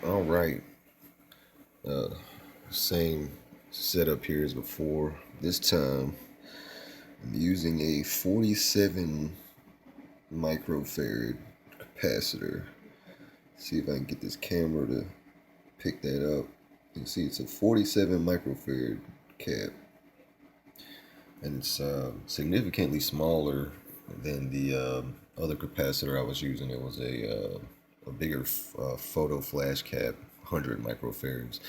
All right. Uh, Same setup here as before. This time, I'm using a 47 microfarad capacitor. See if I can get this camera to pick that up. You can see it's a 47 microfarad cap, and it's significantly smaller than the other capacitor I was using. It was a bigger photo flash cap, 100 microfarads.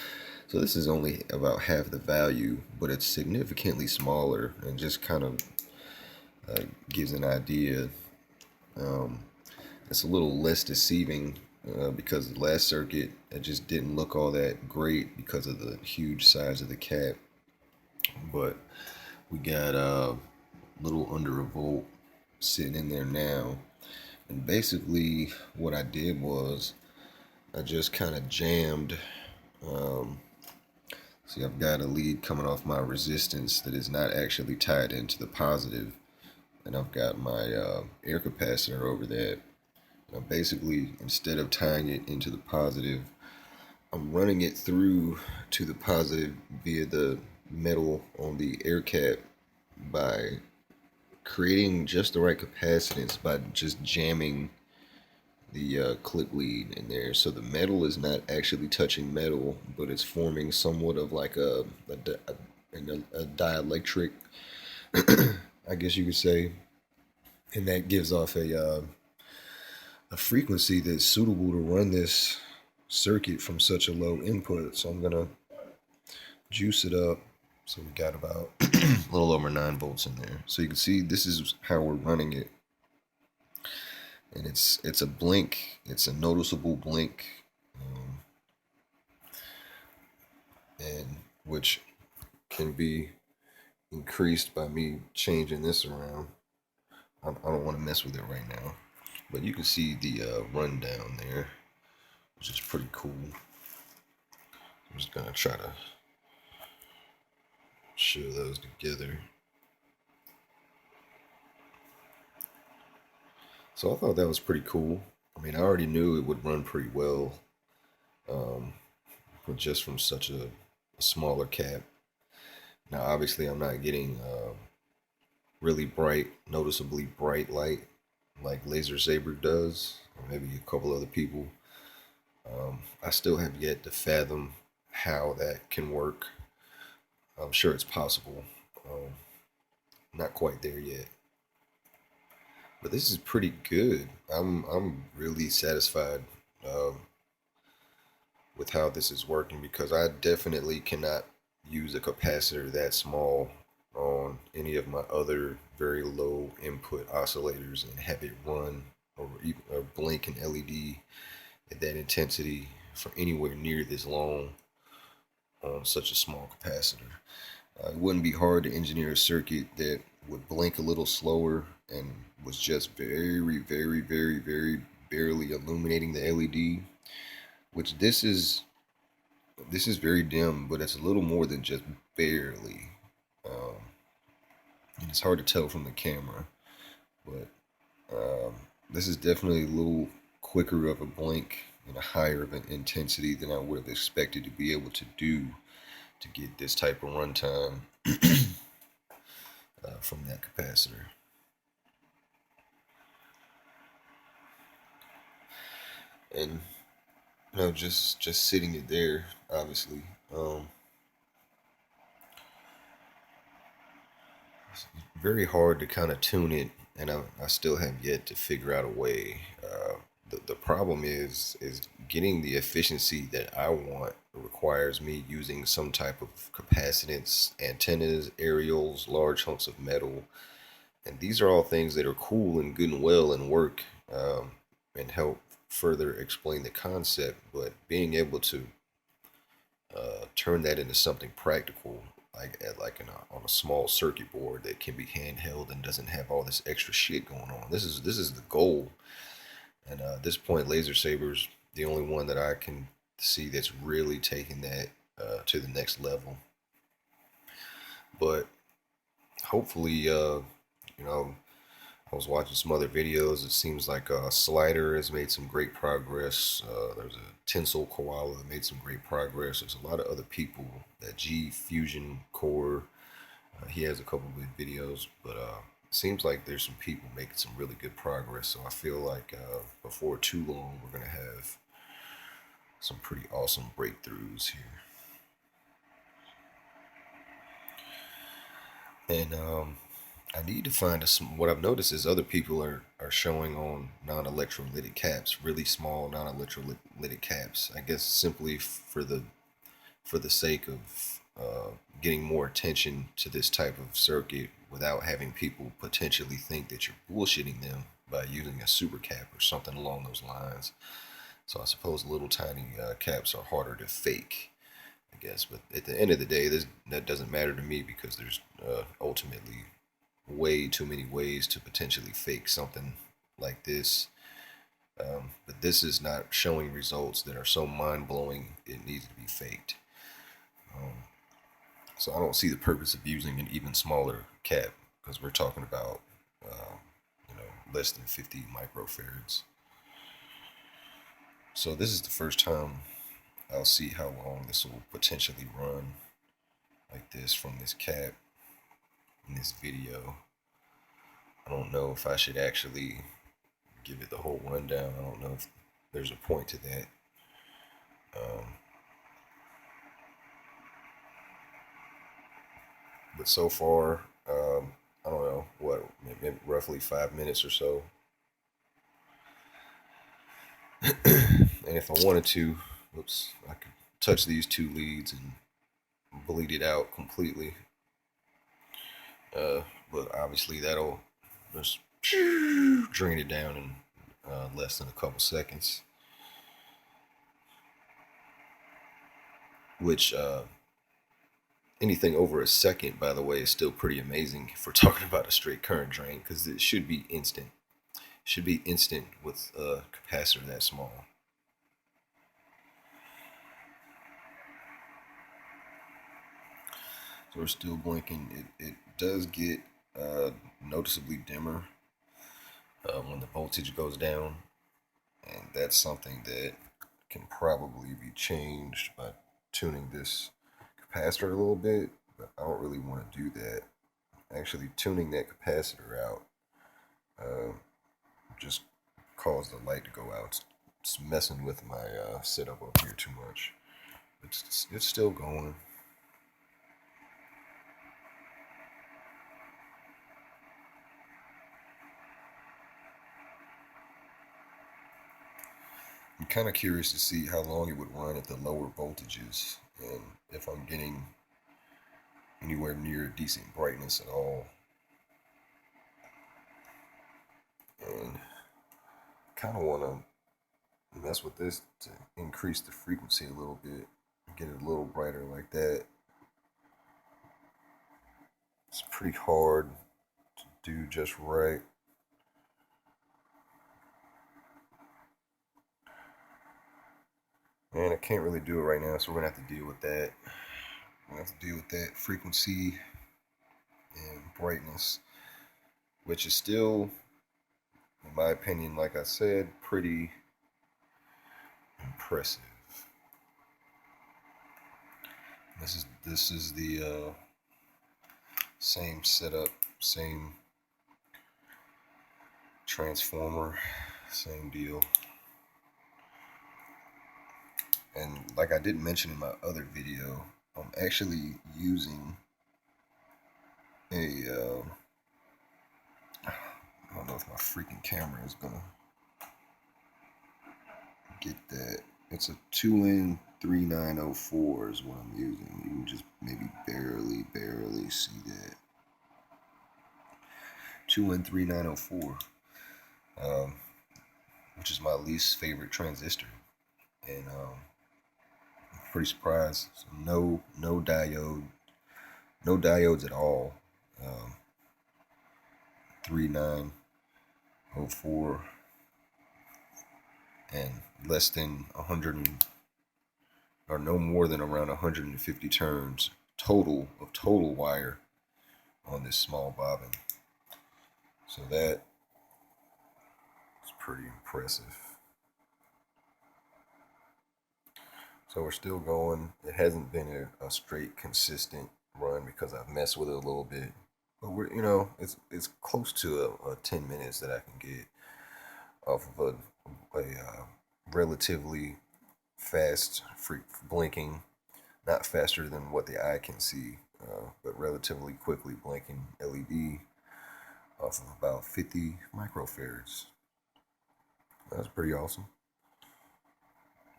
So this is only about half the value, but it's significantly smaller and just kind of gives an idea. Um, it's a little less deceiving because the last circuit it just didn't look all that great because of the huge size of the cap. But we got a little under a volt sitting in there now. And basically, what I did was I just kind of jammed. Um, See, I've got a lead coming off my resistance that is not actually tied into the positive, and I've got my air capacitor over that. Basically, instead of tying it into the positive, I'm running it through to the positive via the metal on the air cap by creating just the right capacitance by just jamming the clip lead in there. So the metal is not actually touching metal, but it's forming somewhat of like a dielectric, I guess you could say, and that gives off a frequency that's suitable to run this circuit from such a low input. So I'm gonna juice it up. So we got about a little over 9 volts in there. So you can see this is how we're running it, and it's a blink. It's a noticeable blink, um, and which can be increased by me changing this around. I don't want to mess with it right now, but you can see the rundown there, which is pretty cool. I'm just gonna try to show those together. So I thought that was pretty cool. I mean, I already knew it would run pretty well, um, but just from such a smaller cap. Now, obviously, I'm not getting really bright, noticeably bright light like Laser Saber does, or maybe a couple other people. I still have yet to fathom how that can work. I'm sure it's possible. Um, Not quite there yet, but this is pretty good. I'm really satisfied um, with how this is working because I definitely cannot use a capacitor that small on any of my other very low input oscillators and have it run or blink an LED at that intensity for anywhere near this long on such a small capacitor. It wouldn't be hard to engineer a circuit that would blink a little slower and was just very barely illuminating the LED, which this is very dim, but it's a little more than just barely. Um, and it's hard to tell from the camera, but um, this is definitely a little quicker of a blink and a higher of an intensity than I would have expected to be able to do to get this type of runtime from that capacitor. And just sitting it there, obviously, it's very hard to kind of tune it, and I still have yet to figure out a way. The problem is getting the efficiency that I want requires me using some type of capacitance, antennas, aerials, large hunks of metal, and these are all things that are cool and good and well and work and help further explain the concept. But being able to turn that into something practical, on a small circuit board that can be handheld and doesn't have all this extra shit going on. This is the goal. And at this point, Laser Saber's the only one that I can see that's really taking that to the next level. But hopefully, you know, I was watching some other videos. It seems like Slider has made some great progress. There's a Tinsel Koala that made some great progress. There's a lot of other people. That G Fusion Core, he has a couple of good videos, but it seems like there's some people making some really good progress. So I feel like before too long, we're gonna have some pretty awesome breakthroughs here. And I need to find some. What I've noticed is other people are showing on non-electrolytic caps, really small non-electrolytic caps. I guess simply for the sake of getting more attention to this type of circuit without having people potentially think that you're bullshitting them by using a super cap or something along those lines. So I suppose little tiny caps are harder to fake, I guess. But at the end of the day, that doesn't matter to me because there's ultimately way too many ways to potentially fake something like this. But this is not showing results that are so mind blowing it needs to be faked. Um, so I don't see the purpose of using an even smaller cap because we're talking about less than 50 microfarads. So this is the first time I'll see how long this will potentially run like this from this cap in this video. I don't know if I should actually give it the whole rundown. I don't know if there's a point to that. Um, but so far, I don't know what, maybe roughly 5 minutes or so. And if I wanted to, oops, I could touch these two leads and bleed it out completely. But obviously that'll just drain it down in less than a couple seconds. Which anything over a second, by the way, is still pretty amazing if we're talking about a straight current drain because it should be instant. Should be instant with a capacitor that small. So we're still blinking. It does get noticeably dimmer when the voltage goes down, and that's something that can probably be changed by tuning this capacitor a little bit, but I don't really want to do that. Actually, tuning that capacitor out just caused the light to go out. It's messing with my setup up here too much. It's still going. I'm kind of curious to see how long it would run at the lower voltages and if I'm getting anywhere near decent brightness at all. And kind of want to mess with this to increase the frequency a little bit, get it a little brighter like that. It's pretty hard to do just right. And I can't really do it right now, so we're gonna have to deal with that. We're gonna have to deal with that frequency and brightness, which is still, in my opinion, like I said, pretty impressive. This is the same setup, same transformer, same deal. And like I didn't mention in my other video, I'm actually using a I don't know if my freaking camera is gonna get that. It's a 2N3904 is what I'm using. You can just maybe barely see that. 2N3904, which is my least favorite transistor, and I'm pretty surprised. So no diodes at all. 3904 and less than 100 or no more than around 150 turns total wire on this small bobbin. So that pretty impressive. So we're still going. It hasn't been a straight consistent run because I've messed with it a little bit. But it's close to a 10 minutes that I can get off of a relatively fast blinking, not faster than what the eye can see, but relatively quickly blinking LED off of about 50 microfarads. That's pretty awesome.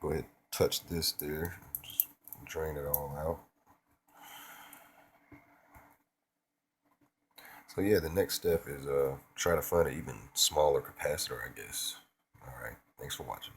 Go ahead, touch this there, just drain it all out. So yeah, the next step is try to find an even smaller capacitor, I guess. All right, thanks for watching.